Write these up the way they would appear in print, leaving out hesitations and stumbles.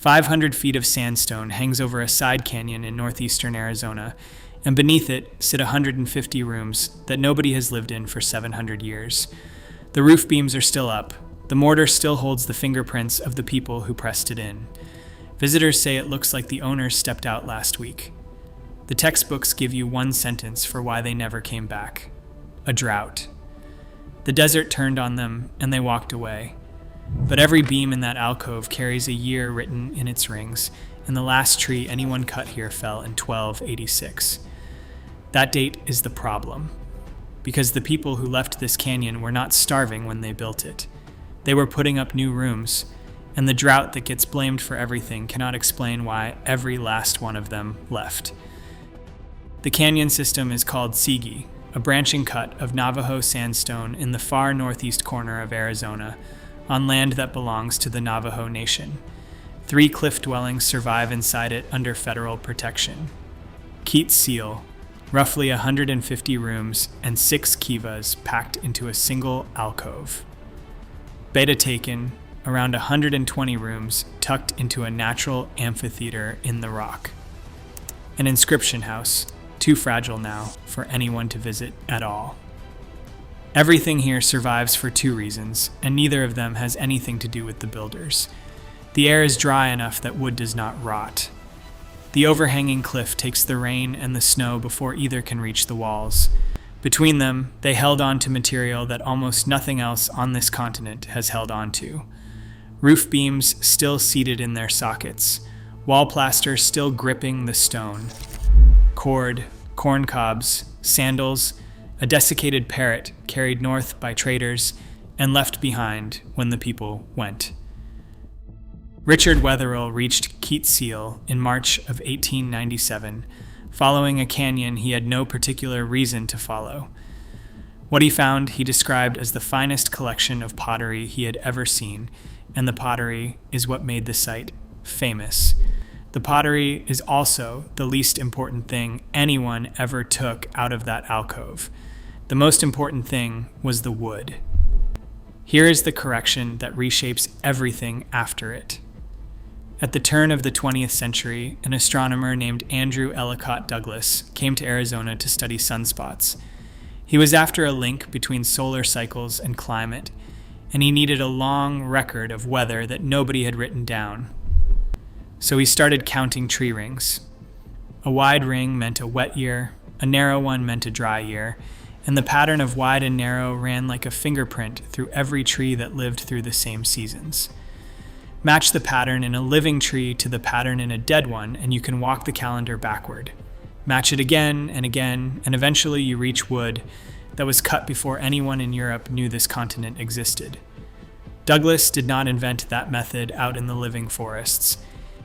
500 feet of sandstone hangs over a side canyon in northeastern Arizona, and beneath it sit 150 rooms that nobody has lived in for 700 years. The roof beams are still up. The mortar still holds the fingerprints of the people who pressed it in. Visitors say it looks like the owners stepped out last week. The textbooks give you one sentence for why they never came back: a drought. The desert turned on them, and they walked away. But every beam in that alcove carries a year written in its rings, and the last tree anyone cut here fell in 1286. That date is the problem, because the people who left this canyon were not starving when they built it. They were putting up new rooms, and the drought that gets blamed for everything cannot explain why every last one of them left. The canyon system is called Sigi, a branching cut of Navajo sandstone in the far northeast corner of Arizona, on land that belongs to the Navajo Nation. 3 cliff dwellings survive inside it under federal protection. Keat Seal, roughly 150 rooms and 6 kivas packed into a single alcove. Beta Taken, around 120 rooms tucked into a natural amphitheater in the rock. An inscription house, too fragile now for anyone to visit at all. Everything here survives for 2 reasons, and neither of them has anything to do with the builders. The air is dry enough that wood does not rot. The overhanging cliff takes the rain and the snow before either can reach the walls. Between them, they held on to material that almost nothing else on this continent has held on to. Roof beams still seated in their sockets, wall plaster still gripping the stone. Cord, corn cobs, sandals, a desiccated parrot carried north by traders and left behind when the people went. Richard Wetherill reached Keat Seal in March of 1897, following a canyon he had no particular reason to follow. What he found he described as the finest collection of pottery he had ever seen, and the pottery is what made the site famous. The pottery is also the least important thing anyone ever took out of that alcove. The most important thing was the wood. Here is the correction that reshapes everything after it. At the turn of the 20th century, an astronomer named Andrew Ellicott Douglas came to Arizona to study sunspots. He was after a link between solar cycles and climate, and he needed a long record of weather that nobody had written down. So he started counting tree rings. A wide ring meant a wet year, a narrow one meant a dry year, and the pattern of wide and narrow ran like a fingerprint through every tree that lived through the same seasons. Match the pattern in a living tree to the pattern in a dead one, and you can walk the calendar backward. Match it again, and eventually you reach wood that was cut before anyone in Europe knew this continent existed. Douglas did not invent that method out in the living forests.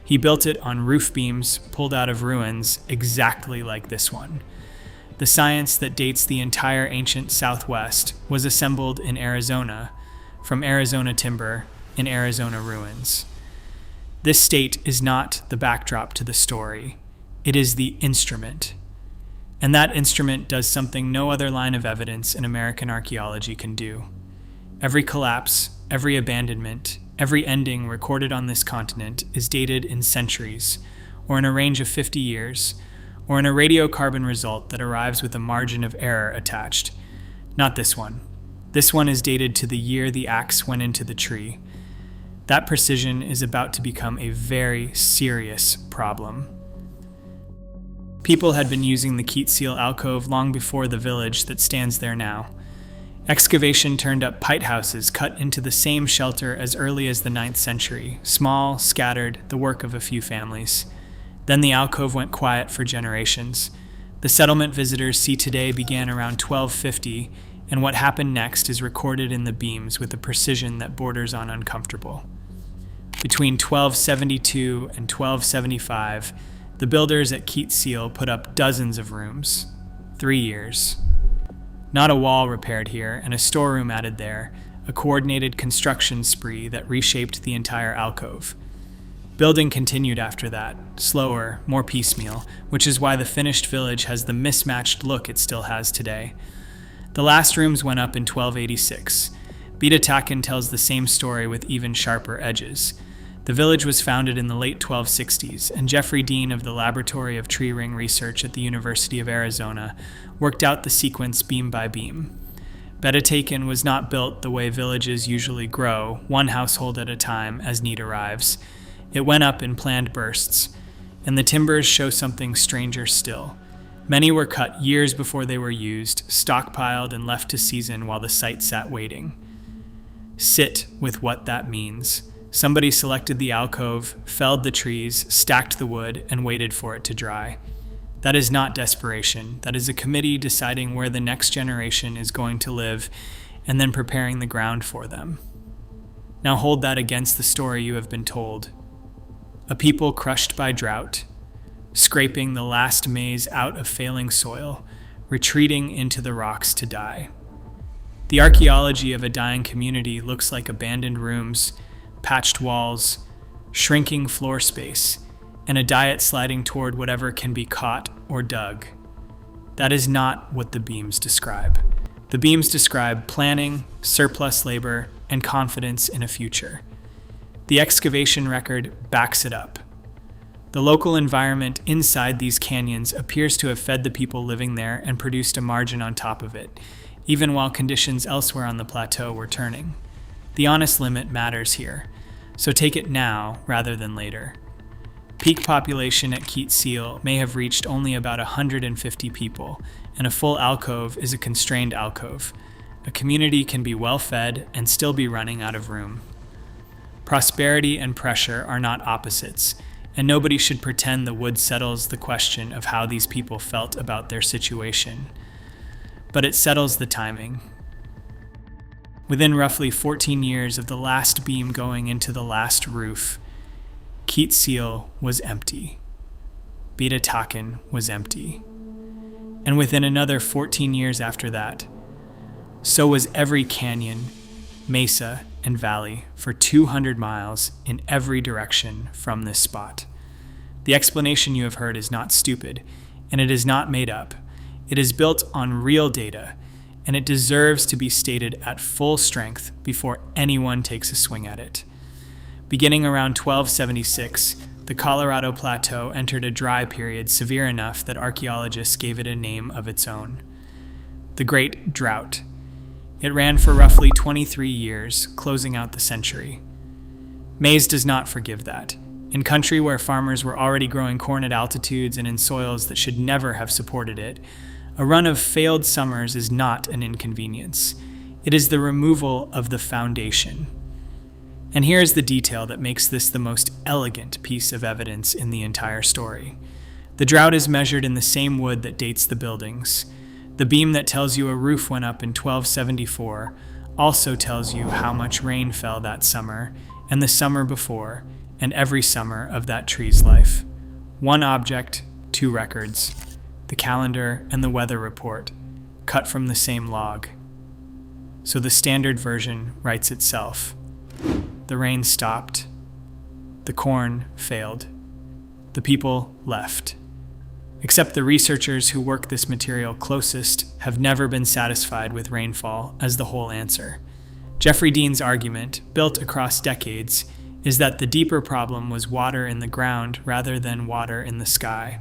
He built it on roof beams pulled out of ruins exactly like this one. The science that dates the entire ancient Southwest was assembled in Arizona, from Arizona timber, in Arizona ruins. This state is not the backdrop to the story. It is the instrument. And that instrument does something no other line of evidence in American archaeology can do. Every collapse, every abandonment, every ending recorded on this continent is dated in centuries, or in a range of 50 years, or in a radiocarbon result that arrives with a margin of error attached. Not this one. This one is dated to the year the axe went into the tree. That precision is about to become a very serious problem. People had been using the Keat Seal alcove long before the village that stands there now. Excavation turned up pite houses cut into the same shelter as early as the 9th century, small, scattered, the work of a few families. Then the alcove went quiet for generations. The settlement visitors see today began around 1250, and what happened next is recorded in the beams with a precision that borders on uncomfortable. Between 1272 and 1275, the builders at Keat Seal put up dozens of rooms. 3 years. Not a wall repaired here, and a storeroom added there, a coordinated construction spree that reshaped the entire alcove. Building continued after that, slower, more piecemeal, which is why the finished village has the mismatched look it still has today. The last rooms went up in 1286. Beta Taken tells the same story with even sharper edges. The village was founded in the late 1260s, and Jeffrey Dean of the Laboratory of Tree Ring Research at the University of Arizona worked out the sequence beam by beam. Betatakin was not built the way villages usually grow, one household at a time as need arrives. It went up in planned bursts, and the timbers show something stranger still. Many were cut years before they were used, stockpiled and left to season while the site sat waiting. Sit with what that means. Somebody selected the alcove, felled the trees, stacked the wood, and waited for it to dry. That is not desperation. That is a committee deciding where the next generation is going to live and then preparing the ground for them. Now hold that against the story you have been told. A people crushed by drought, scraping the last maize out of failing soil, retreating into the rocks to die. The archaeology of a dying community looks like abandoned rooms, patched walls, shrinking floor space, and a diet sliding toward whatever can be caught or dug. That is not what the beams describe. The beams describe planning, surplus labor, and confidence in a future. The excavation record backs it up. The local environment inside these canyons appears to have fed the people living there and produced a margin on top of it, even while conditions elsewhere on the plateau were turning. The honest limit matters here, so take it now rather than later. Peak population at Keet Seal may have reached only about 150 people, and a full alcove is a constrained alcove. A community can be well fed and still be running out of room. Prosperity and pressure are not opposites, and nobody should pretend the wood settles the question of how these people felt about their situation. But it settles the timing. Within roughly 14 years of the last beam going into the last roof, Keet Seal was empty. Betatakin was empty. And within another 14 years after that, so was every canyon, mesa, and valley for 200 miles in every direction from this spot. The explanation you have heard is not stupid, and it is not made up. It is built on real data, and it deserves to be stated at full strength before anyone takes a swing at it. Beginning around 1276, the Colorado Plateau entered a dry period severe enough that archaeologists gave it a name of its own: the Great Drought. It ran for roughly 23 years, closing out the century. Maize does not forgive that. In country where farmers were already growing corn at altitudes and in soils that should never have supported it, a run of failed summers is not an inconvenience. It is the removal of the foundation. And here is the detail that makes this the most elegant piece of evidence in the entire story. The drought is measured in the same wood that dates the buildings. The beam that tells you a roof went up in 1274 also tells you how much rain fell that summer, and the summer before, and every summer of that tree's life. One object, two records: the calendar and the weather report, cut from the same log. So the standard version writes itself. The rain stopped. The corn failed. The people left. Except the researchers who work this material closest have never been satisfied with rainfall as the whole answer. Jeffrey Dean's argument, built across decades, is that the deeper problem was water in the ground rather than water in the sky.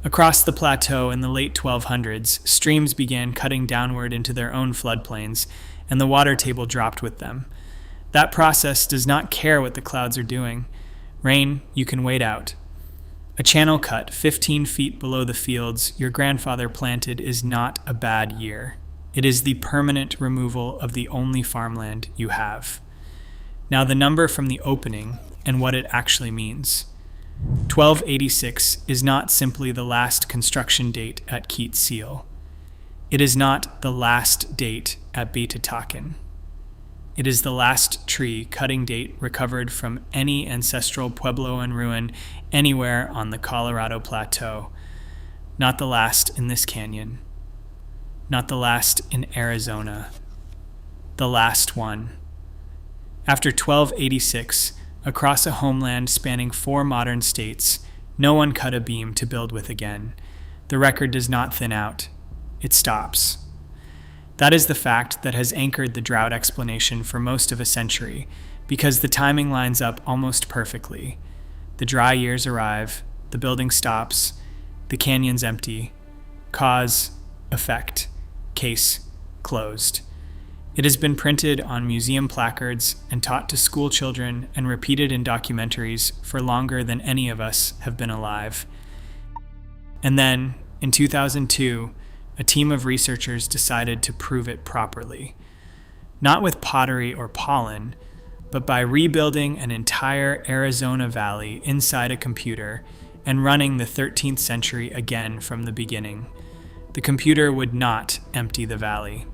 Across the plateau in the late 1200s, streams began cutting downward into their own floodplains, and the water table dropped with them. That process does not care what the clouds are doing. Rain, you can wait out. A channel cut 15 feet below the fields your grandfather planted is not a bad year. It is the permanent removal of the only farmland you have. Now the number from the opening and what it actually means. 1286 is not simply the last construction date at Keet Seal. It is not the last date at Betatakin. It is the last tree cutting date recovered from any ancestral pueblo and ruin anywhere on the Colorado Plateau. Not the last in this canyon. Not the last in Arizona. The last one. After 1286, across a homeland spanning 4 modern states, no one cut a beam to build with again. The record does not thin out. It stops. That is the fact that has anchored the drought explanation for most of a century, because the timing lines up almost perfectly. The dry years arrive, the building stops, the canyon's empty. Cause, effect, case, closed. It has been printed on museum placards and taught to school children and repeated in documentaries for longer than any of us have been alive. And then, in 2002, a team of researchers decided to prove it properly. Not with pottery or pollen, but by rebuilding an entire Arizona valley inside a computer and running the 13th century again from the beginning. The computer would not empty the valley.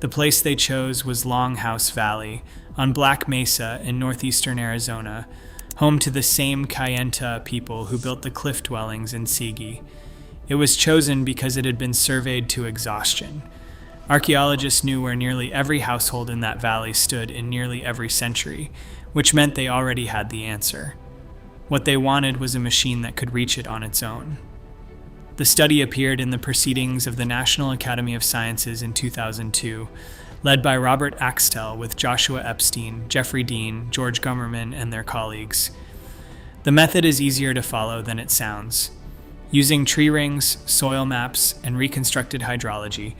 The place they chose was Longhouse Valley on Black Mesa in northeastern Arizona, home to the same Kayenta people who built the cliff dwellings in Sigi. It was chosen because it had been surveyed to exhaustion. Archaeologists knew where nearly every household in that valley stood in nearly every century, which meant they already had the answer. What they wanted was a machine that could reach it on its own. The study appeared in the Proceedings of the National Academy of Sciences in 2002, led by Robert Axtell with Joshua Epstein, Jeffrey Dean, George Gummerman, and their colleagues. The method is easier to follow than it sounds. Using tree rings, soil maps, and reconstructed hydrology,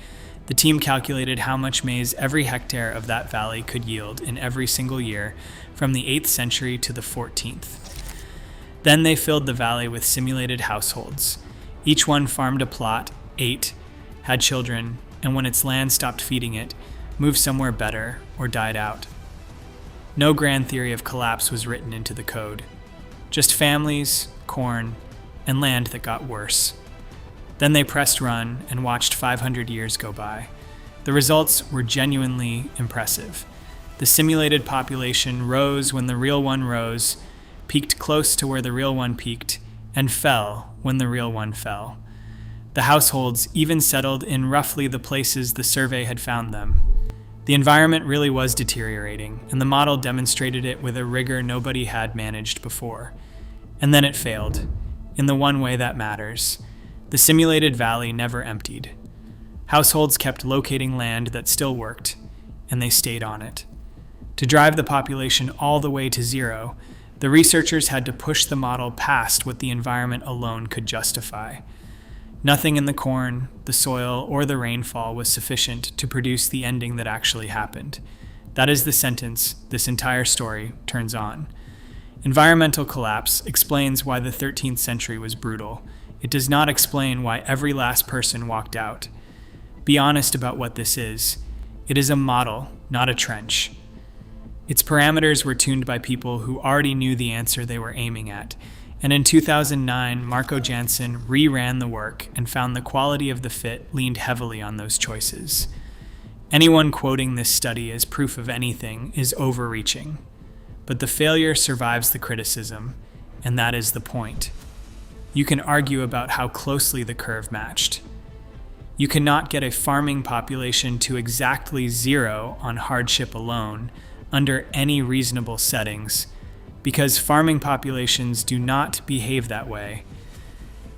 the team calculated how much maize every hectare of that valley could yield in every single year from the 8th century to the 14th. Then they filled the valley with simulated households. Each one farmed a plot, ate, had children, and when its land stopped feeding it, moved somewhere better or died out. No grand theory of collapse was written into the code. Just families, corn, and land that got worse. Then they pressed run and watched 500 years go by. The results were genuinely impressive. The simulated population rose when the real one rose, peaked close to where the real one peaked, and fell when the real one fell. The households even settled in roughly the places the survey had found them. The environment really was deteriorating, and the model demonstrated it with a rigor nobody had managed before. And then it failed, in the one way that matters. The simulated valley never emptied. Households kept locating land that still worked, and they stayed on it. To drive the population all the way to zero, the researchers had to push the model past what the environment alone could justify. Nothing in the corn, the soil, or the rainfall was sufficient to produce the ending that actually happened. That is the sentence this entire story turns on. Environmental collapse explains why the 13th century was brutal. It does not explain why every last person walked out. Be honest about what this is. It is a model, not a trench. Its parameters were tuned by people who already knew the answer they were aiming at, and in 2009, Marco Jansen reran the work and found the quality of the fit leaned heavily on those choices. Anyone quoting this study as proof of anything is overreaching, but the failure survives the criticism, and that is the point. You can argue about how closely the curve matched. You cannot get a farming population to exactly zero on hardship alone, under any reasonable settings, because farming populations do not behave that way.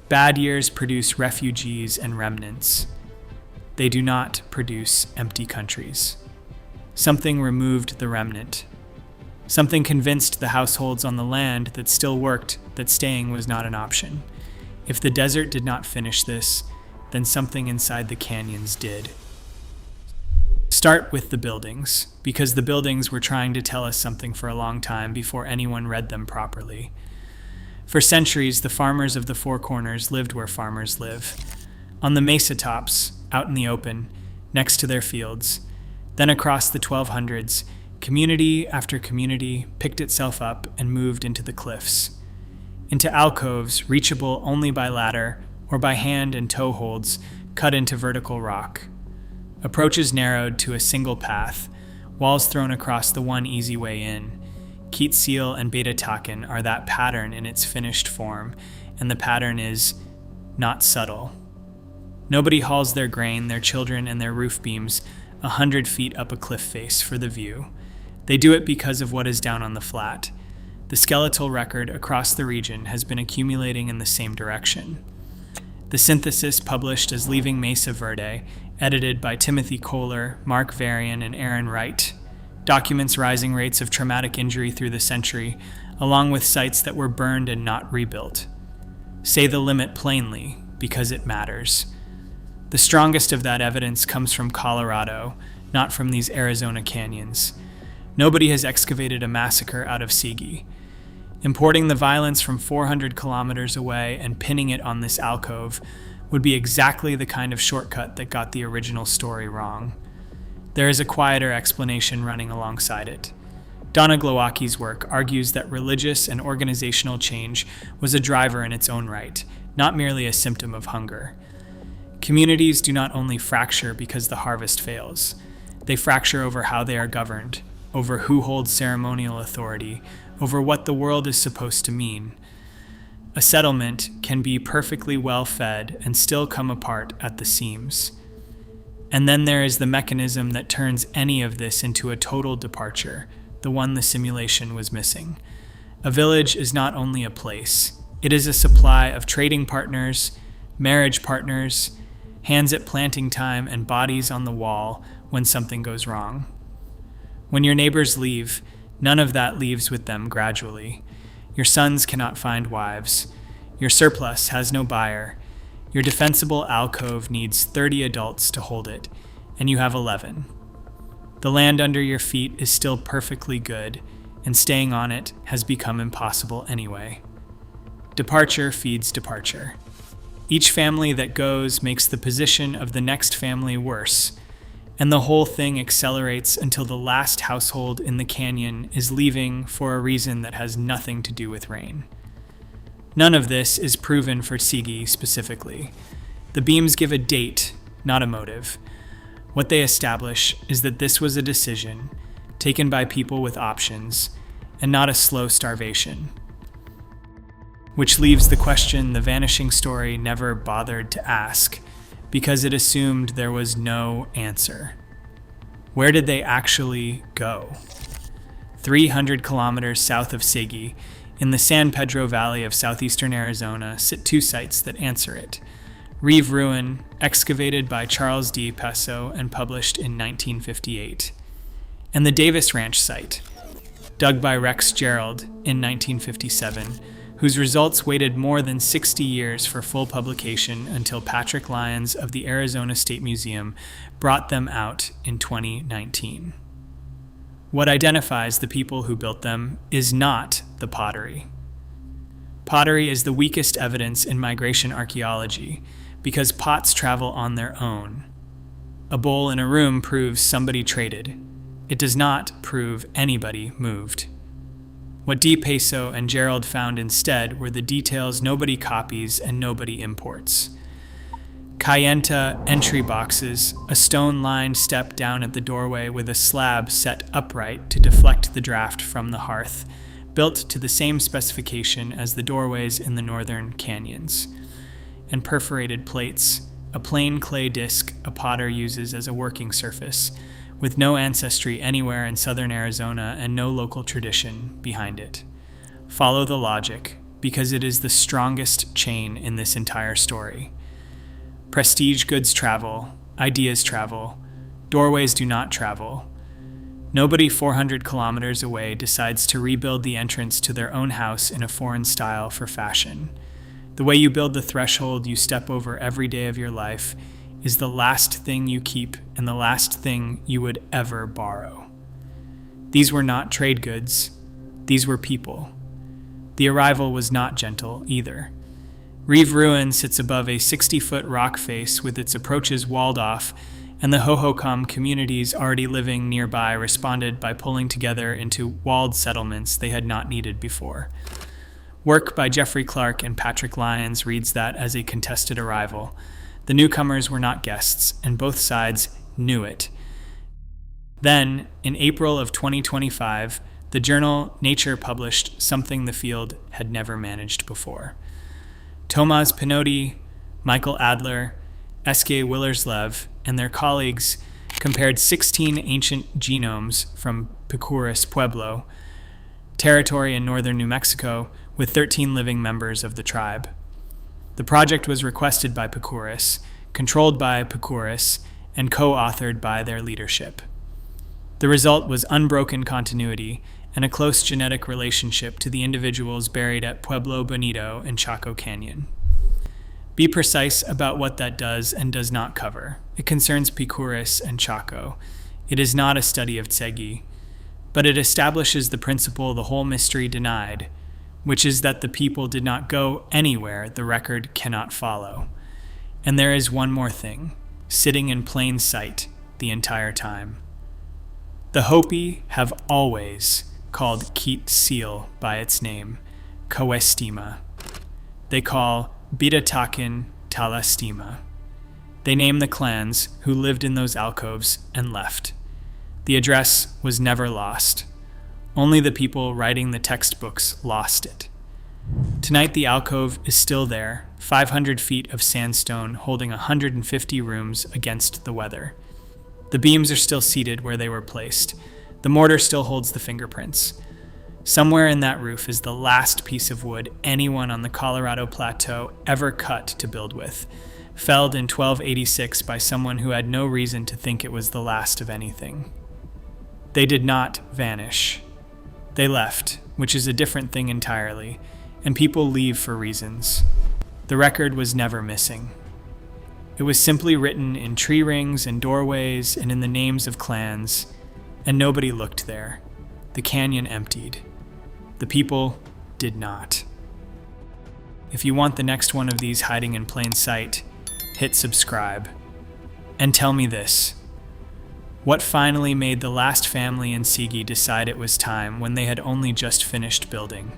Bad years produce refugees and remnants. They do not produce empty countries. Something removed the remnant. Something convinced the households on the land that still worked that staying was not an option. If the desert did not finish this, then something inside the canyons did. Start with the buildings, because the buildings were trying to tell us something for a long time before anyone read them properly. For centuries, the farmers of the Four Corners lived where farmers live, on the mesa tops, out in the open, next to their fields. Then across the 1200s, community after community picked itself up and moved into the cliffs, into alcoves reachable only by ladder or by hand and toe holds cut into vertical rock. Approaches narrowed to a single path, walls thrown across the one easy way in. Keetseal and Beta Taken are that pattern in its finished form, and the pattern is not subtle. Nobody hauls their grain, their children, and their roof beams 100 feet up a cliff face for the view. They do it because of what is down on the flat. The skeletal record across the region has been accumulating in the same direction. The synthesis published as Leaving Mesa Verde, edited by Timothy Kohler, Mark Varian, and Aaron Wright. documents rising rates of traumatic injury through the century, along with sites that were burned and not rebuilt. Say the limit plainly, because it matters. The strongest of that evidence comes from Colorado, not from these Arizona canyons. Nobody has excavated a massacre out of Sigi. Importing the violence from 400 kilometers away and pinning it on this alcove would be exactly the kind of shortcut that got the original story wrong. There is a quieter explanation running alongside it. Donna Glowacki's work argues that religious and organizational change was a driver in its own right, not merely a symptom of hunger. Communities do not only fracture because the harvest fails. They fracture over how they are governed, over who holds ceremonial authority, over what the world is supposed to mean. A settlement can be perfectly well fed and still come apart at the seams. And then there is the mechanism that turns any of this into a total departure, the one the simulation was missing. A village is not only a place, it is a supply of trading partners, marriage partners, hands at planting time, and bodies on the wall when something goes wrong. When your neighbors leave, none of that leaves with them gradually. Your sons cannot find wives. Your surplus has no buyer. Your defensible alcove needs 30 adults to hold it, and you have 11. The land under your feet is still perfectly good, and staying on it has become impossible anyway. Departure feeds departure. Each family that goes makes the position of the next family worse, and the whole thing accelerates until the last household in the canyon is leaving for a reason that has nothing to do with rain. None of this is proven for Sigi specifically. The beams give a date, not a motive. What they establish is that this was a decision taken by people with options, and not a slow starvation. Which leaves the question the vanishing story never bothered to ask, because it assumed there was no answer. Where did they actually go? 300 kilometers south of Sigi, in the San Pedro Valley of southeastern Arizona, sit two sites that answer it. Reeve Ruin, excavated by Charles D. Pesso and published in 1958. And the Davis Ranch site, dug by Rex Gerald in 1957, whose results waited more than 60 years for full publication until Patrick Lyons of the Arizona State Museum brought them out in 2019. What identifies the people who built them is not the pottery. Pottery is the weakest evidence in migration archaeology because pots travel on their own. A bowl in a room proves somebody traded. It does not prove anybody moved. What D. Peso and Gerald found instead were the details nobody copies and nobody imports. Kayenta entry boxes, a stone-lined step down at the doorway with a slab set upright to deflect the draft from the hearth, built to the same specification as the doorways in the northern canyons. And perforated plates, a plain clay disc a potter uses as a working surface, with no ancestry anywhere in southern Arizona and no local tradition behind it. Follow the logic, because it is the strongest chain in this entire story. Prestige goods travel, ideas travel, doorways do not travel. Nobody 400 kilometers away decides to rebuild the entrance to their own house in a foreign style for fashion. The way you build the threshold you step over every day of your life is the last thing you keep and the last thing you would ever borrow. These were not trade goods. These were people. The arrival was not gentle either. Reeve Ruin sits above a 60-foot rock face with its approaches walled off, and the Hohokam communities already living nearby responded by pulling together into walled settlements they had not needed before. Work by Jeffrey Clark and Patrick Lyons reads that as a contested arrival. The newcomers were not guests, and both sides knew it. Then, in April of 2025, the journal Nature published something the field had never managed before. Tomas Pinotti, Michael Adler, S.K. Willerslev, and their colleagues compared 16 ancient genomes from Picuris Pueblo, territory in northern New Mexico, with 13 living members of the tribe. The project was requested by Picuris, controlled by Picuris, and co-authored by their leadership. The result was unbroken continuity and a close genetic relationship to the individuals buried at Pueblo Bonito and Chaco Canyon. Be precise about what that does and does not cover. It concerns Picures and Chaco. It is not a study of Tsegi, but it establishes the principle the whole mystery denied, which is that the people did not go anywhere the record cannot follow. And there is one more thing, sitting in plain sight the entire time. The Hopi have always called Keet Seal by its name, Kawestima. They call Bidatakin Talastima. They name the clans who lived in those alcoves and left. The address was never lost. Only the people writing the textbooks lost it. Tonight the alcove is still there, 500 feet of sandstone holding 150 rooms against the weather. The beams are still seated where they were placed. The mortar still holds the fingerprints. Somewhere in that roof is the last piece of wood anyone on the Colorado Plateau ever cut to build with, felled in 1286 by someone who had no reason to think it was the last of anything. They did not vanish. They left, which is a different thing entirely, and people leave for reasons. The record was never missing. It was simply written in tree rings and doorways and in the names of clans, and nobody looked there. The canyon emptied. The people did not. If you want the next one of these hiding in plain sight, hit subscribe. And tell me this. What finally made the last family in Sigi decide it was time when they had only just finished building?